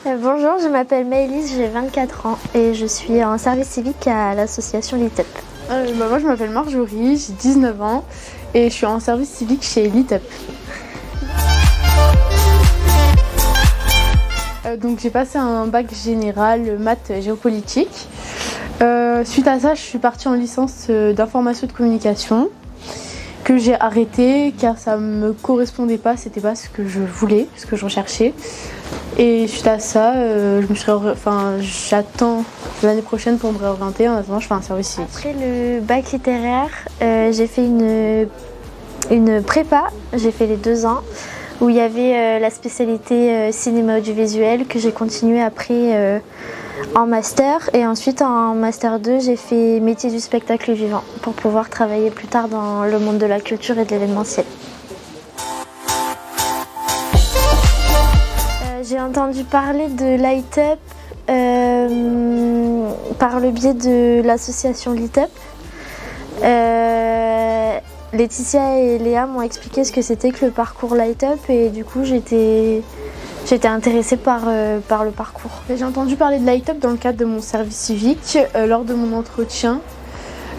Bonjour, je m'appelle Maëlys, j'ai 24 ans et je suis en service civique à l'association LITEP. Moi je m'appelle Marjorie, j'ai 19 ans et je suis en service civique chez LITEP. Donc j'ai passé un bac général maths géopolitique. Suite à ça, je suis partie en licence d'information et de communication que j'ai arrêtée car ça me correspondait pas, c'était pas ce que je voulais, ce que je recherchais. Et suite à ça, j'attends l'année prochaine pour me réorienter. En attendant, je fais un service civique. Après le bac littéraire, j'ai fait une prépa, j'ai fait les 2 ans, où il y avait la spécialité cinéma audiovisuel que j'ai continué après en master. Et ensuite en master 2, j'ai fait métier du spectacle vivant pour pouvoir travailler plus tard dans le monde de la culture et de l'événementiel. J'ai entendu parler de LITEP par le biais de l'association LITEP. Laetitia et Léa m'ont expliqué ce que c'était que le parcours LITEP et du coup j'étais intéressée par le parcours. J'ai entendu parler de LITEP dans le cadre de mon service civique lors de mon entretien.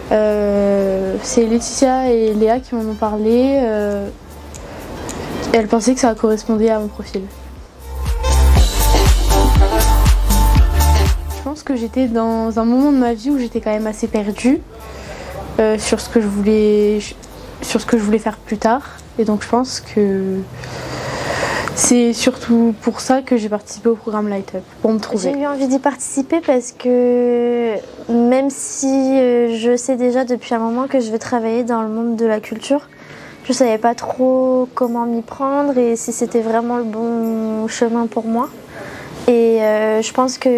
C'est Laetitia et Léa qui m'en ont parlé. Elles pensaient que ça correspondait à mon profil. Je pense que j'étais dans un moment de ma vie où j'étais quand même assez perdue sur ce que je voulais faire plus tard. Et donc je pense que c'est surtout pour ça que j'ai participé au programme LITEP, pour me trouver. J'ai eu envie d'y participer parce que même si je sais déjà depuis un moment que je veux travailler dans le monde de la culture, je ne savais pas trop comment m'y prendre et si c'était vraiment le bon chemin pour moi. Et je pense que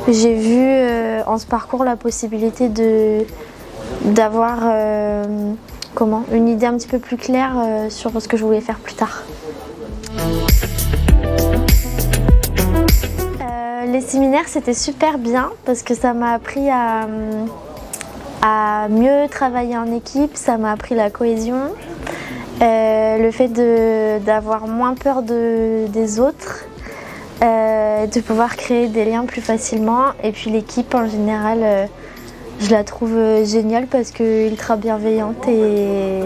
j'ai vu en ce parcours la possibilité d'avoir une idée un petit peu plus claire sur ce que je voulais faire plus tard. Les séminaires c'était super bien parce que ça m'a appris à mieux travailler en équipe, ça m'a appris la cohésion, le fait d'avoir moins peur des autres. De pouvoir créer des liens plus facilement et puis l'équipe en général je la trouve géniale parce que ultra bienveillante et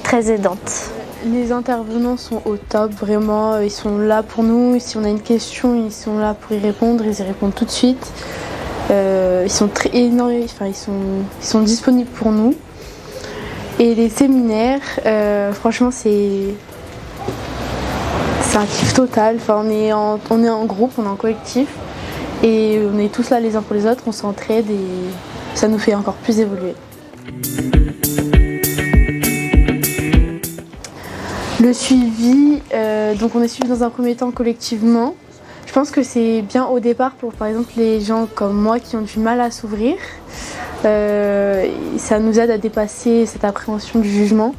très aidante. Les intervenants sont au top, vraiment, ils sont là pour nous, si on a une question ils sont là pour y répondre, ils y répondent tout de suite. Ils sont très énormes, ils sont disponibles pour nous. Et les séminaires, franchement c'est un kiff total, on est en groupe, on est en collectif et on est tous là les uns pour les autres, on s'entraide et ça nous fait encore plus évoluer. Le suivi, donc on est suivi dans un premier temps collectivement. Je pense que c'est bien au départ pour par exemple les gens comme moi qui ont du mal à s'ouvrir. Ça nous aide à dépasser cette appréhension du jugement.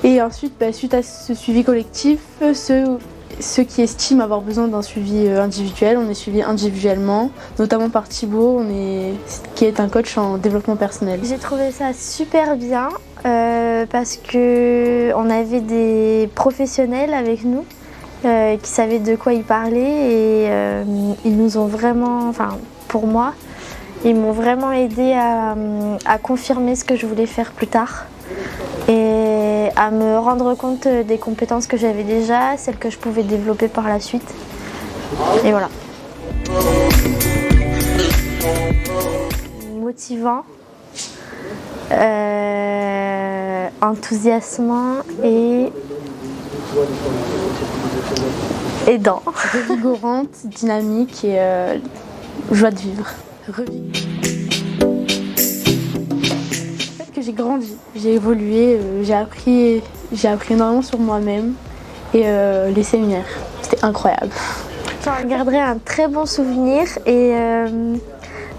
Et ensuite, suite à ce suivi collectif, ceux qui estiment avoir besoin d'un suivi individuel, on est suivi individuellement, notamment par Thibaut, qui est un coach en développement personnel. J'ai trouvé ça super bien parce qu'on avait des professionnels avec nous qui savaient de quoi ils parlaient et ils nous ont vraiment, pour moi, ils m'ont vraiment aidé à confirmer ce que je voulais faire plus tard. Et à me rendre compte des compétences que j'avais déjà, celles que je pouvais développer par la suite. Et voilà. Motivant, enthousiasmant et aidant. Revigorante, dynamique et joie de vivre. J'ai grandi, j'ai évolué, j'ai appris énormément sur moi-même et les séminaires, c'était incroyable. J'en garderai un très bon souvenir et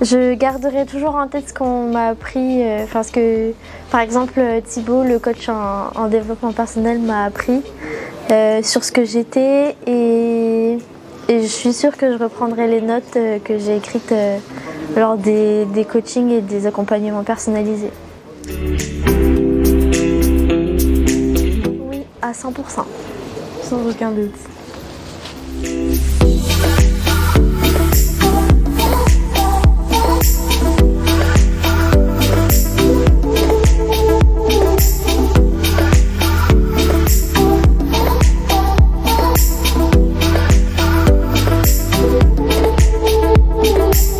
je garderai toujours en tête ce qu'on m'a appris, ce que par exemple Thibaut, le coach en développement personnel, m'a appris sur ce que j'étais et je suis sûre que je reprendrai les notes que j'ai écrites lors des coachings et des accompagnements personnalisés. Oui, à 100%. sans aucun doute.